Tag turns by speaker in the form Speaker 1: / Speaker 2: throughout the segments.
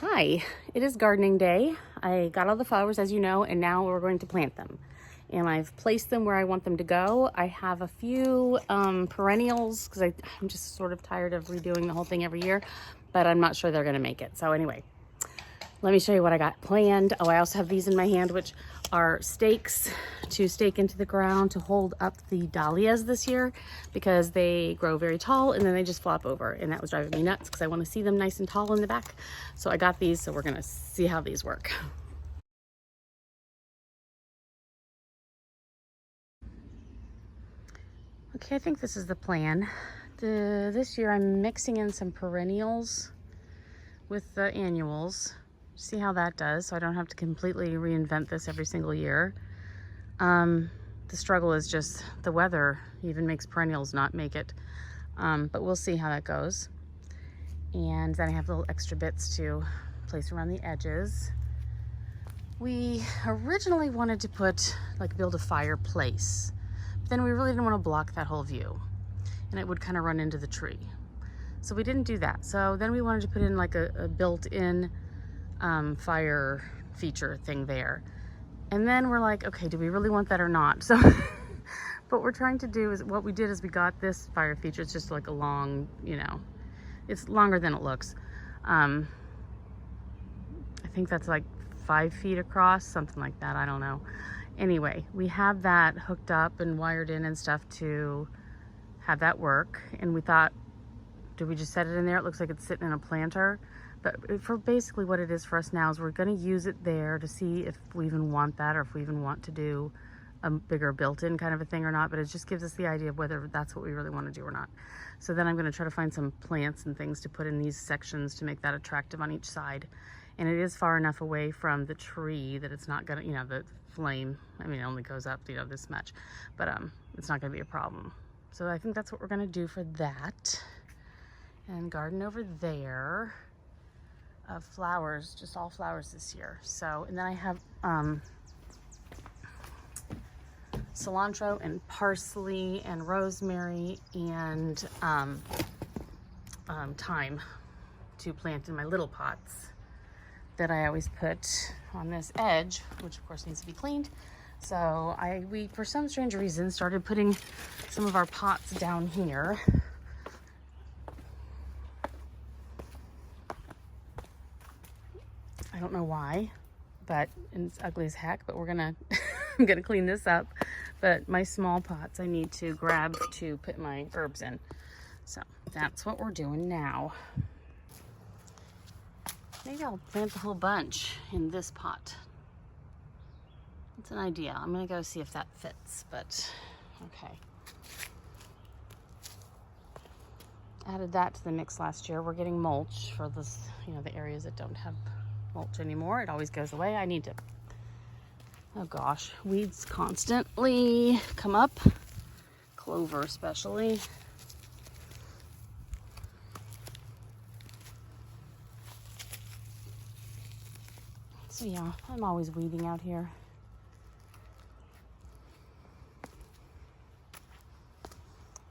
Speaker 1: Hi, it is gardening day. I got all the flowers, as you know, and now we're going to plant them. And I've placed them where I want them to go. I have a few perennials because I'm just sort of tired of redoing the whole thing every year, but I'm not sure they're going to make it. So anyway, let me show you what I got planned. Oh, I also have these in my hand, which are stakes to stake into the ground to hold up the dahlias this year because they grow very tall and then they just flop over. And that was driving me nuts because I want to see them nice and tall in the back. So I got these, so we're going to see how these work. Okay, I think this is the plan. This year I'm mixing in some perennials with the annuals. See how that does, so I don't have to completely reinvent this every single year. The struggle is just the weather even makes perennials not make it. But we'll see how that goes. And then I have little extra bits to place around the edges. We originally wanted to build a fireplace. But then we really didn't want to block that whole view. And it would kind of run into the tree. So we didn't do that. So then we wanted to put in like a built-in fire feature thing there. And then we're like, okay, do we really want that or not? So what we're trying to do is, what we did is we got this fire feature. It's just like a long, it's longer than it looks. I think that's like 5 feet across, something like that. I don't know. Anyway, we have that hooked up and wired in and stuff to have that work. And we thought, do we just set it in there? It looks like it's sitting in a planter. But for basically what it is for us now is we're going to use it there to see if we even want that or if we even want to do a bigger built-in kind of a thing or not. But it just gives us the idea of whether that's what we really want to do or not. So then I'm going to try to find some plants and things to put in these sections to make that attractive on each side. And it is far enough away from the tree that it's not going to, the flame, I mean, it only goes up, this much. But it's not going to be a problem. So I think that's what we're going to do for that. And garden over there of flowers, just all flowers this year. So, and then I have cilantro and parsley and rosemary and thyme to plant in my little pots that I always put on this edge, which of course needs to be cleaned. So we, for some strange reason, started putting some of our pots down here. I don't know why, but it's ugly as heck, but we're gonna, I'm gonna clean this up. But my small pots I need to grab to put my herbs in. So that's what we're doing now. Maybe I'll plant the whole bunch in this pot. It's an idea. I'm gonna go see if that fits, but okay. Added that to the mix last year. We're getting mulch for this, the areas that don't have mulch anymore. It always goes away. I need to, oh gosh, weeds constantly come up, clover especially. So yeah, I'm always weeding out here.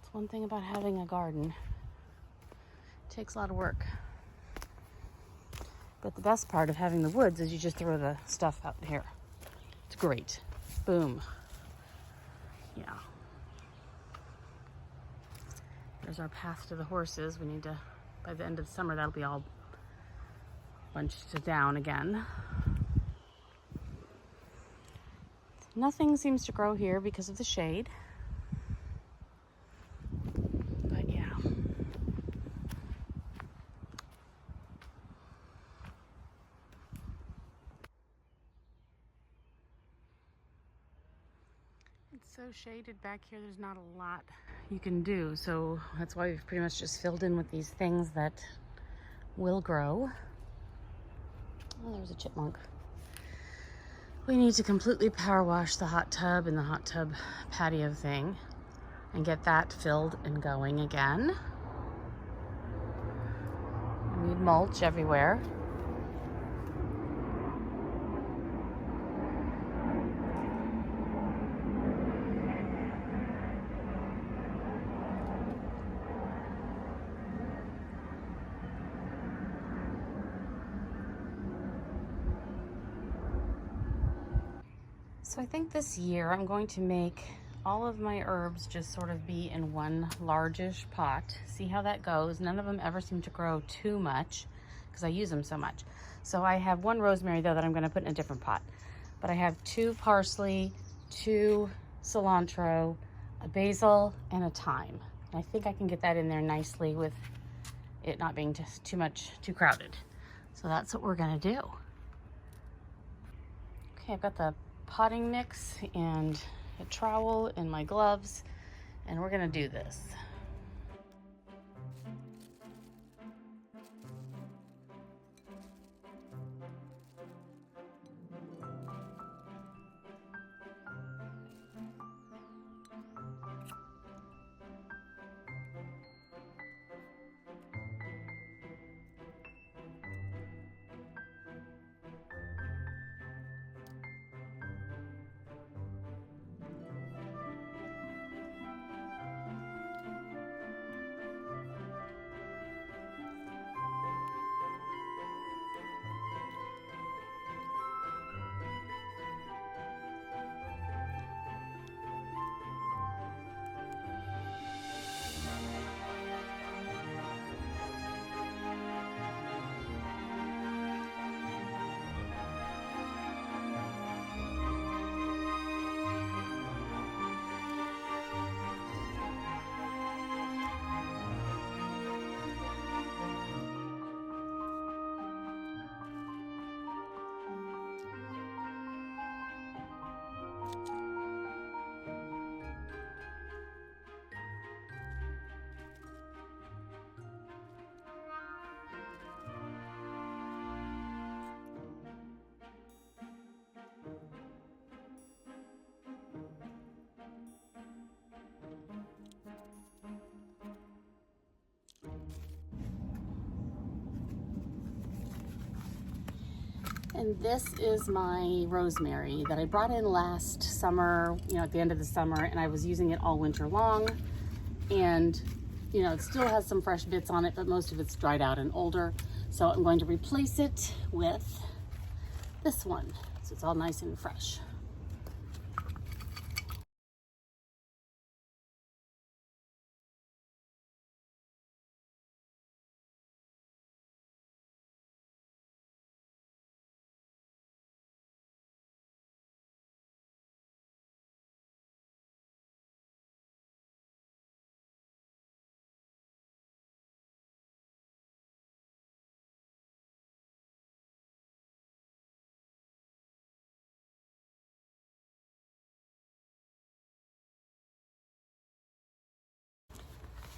Speaker 1: It's one thing about having a garden. It takes a lot of work. But the best part of having the woods is you just throw the stuff out here. It's great. Boom. Yeah. There's our path to the horses. We need to, by the end of summer, that'll be all bunched down again. Nothing seems to grow here because of the shade. But yeah. It's so shaded back here, there's not a lot you can do. So that's why we've pretty much just filled in with these things that will grow. Oh, there's a chipmunk. We need to completely power wash the hot tub and the hot tub patio thing and get that filled and going again. We need mulch everywhere. So I think this year I'm going to make all of my herbs just sort of be in one largish pot. See how that goes. None of them ever seem to grow too much because I use them so much. So I have one rosemary though that I'm going to put in a different pot. But I have 2 parsley, 2 cilantro, a basil, and a thyme. And I think I can get that in there nicely with it not being just too crowded. So that's what we're going to do. Okay, I've got the potting mix and a trowel and my gloves, and we're gonna do this. And this is my rosemary that I brought in last summer, at the end of the summer, and I was using it all winter long. And, it still has some fresh bits on it, but most of it's dried out and older. So I'm going to replace it with this one. So it's all nice and fresh.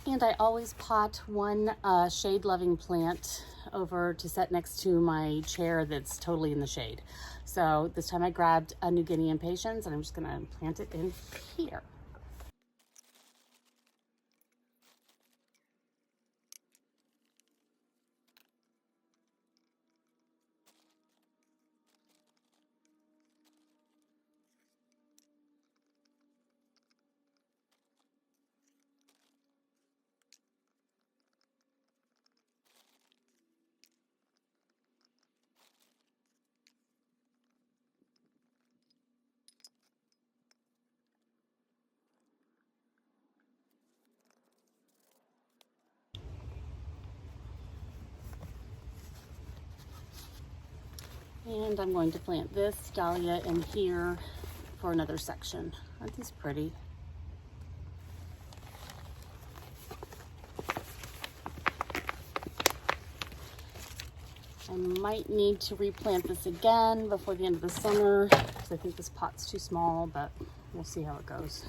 Speaker 1: And I always pot one shade-loving plant over to set next to my chair that's totally in the shade. So this time I grabbed a New Guinea impatiens and I'm just gonna plant it in here. And I'm going to plant this dahlia in here for another section. Aren't these pretty? I might need to replant this again before the end of the summer because I think this pot's too small, but we'll see how it goes.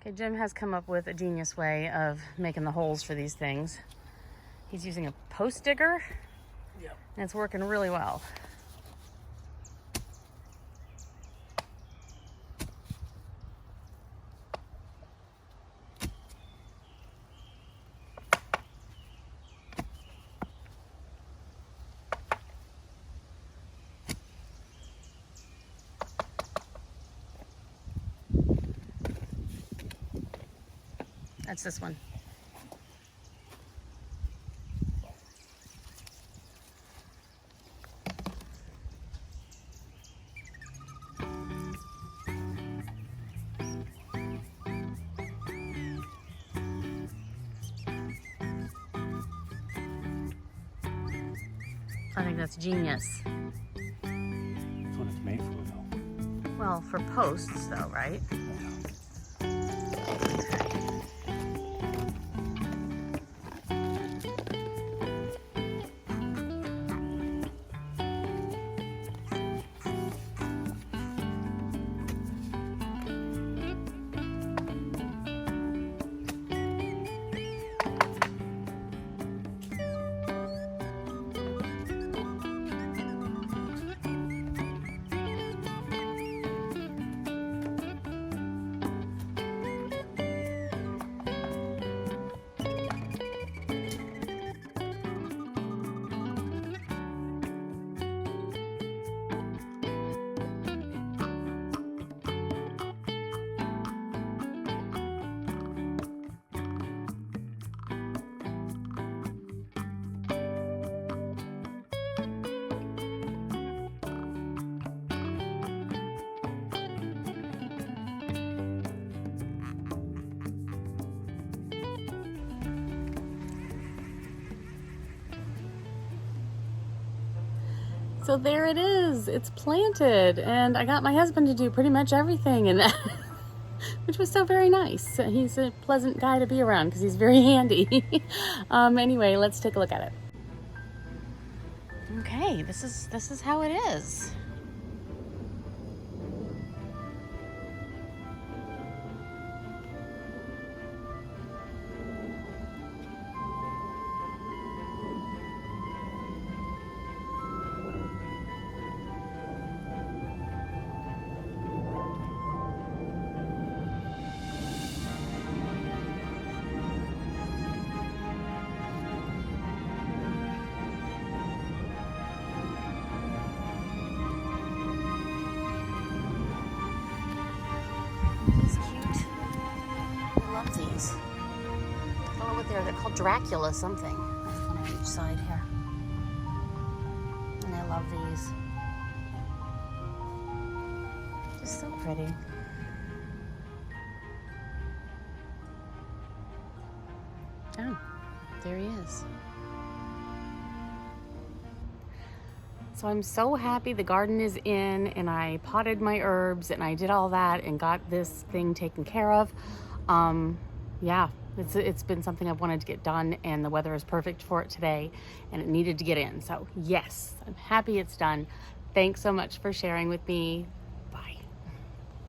Speaker 1: Okay, Jim has come up with a genius way of making the holes for these things. He's using a post digger.
Speaker 2: Yep.
Speaker 1: And it's working really well. That's this one. I think that's genius.
Speaker 2: That's what it's made for, though.
Speaker 1: Well, for posts though, right? So there it is, it's planted, and I got my husband to do pretty much everything, and which was so very nice. He's a pleasant guy to be around because he's very handy. Anyway, let's take a look at it. Okay, this is how it is. I don't know what they're called, Dracula something. There's one on each side here. And I love these. Just so pretty. Oh, there he is. So I'm so happy the garden is in, and I potted my herbs and I did all that and got this thing taken care of. Yeah, it's been something I've wanted to get done, and the weather is perfect for it today, and it needed to get in. So yes, I'm happy it's done. Thanks so much for sharing with me.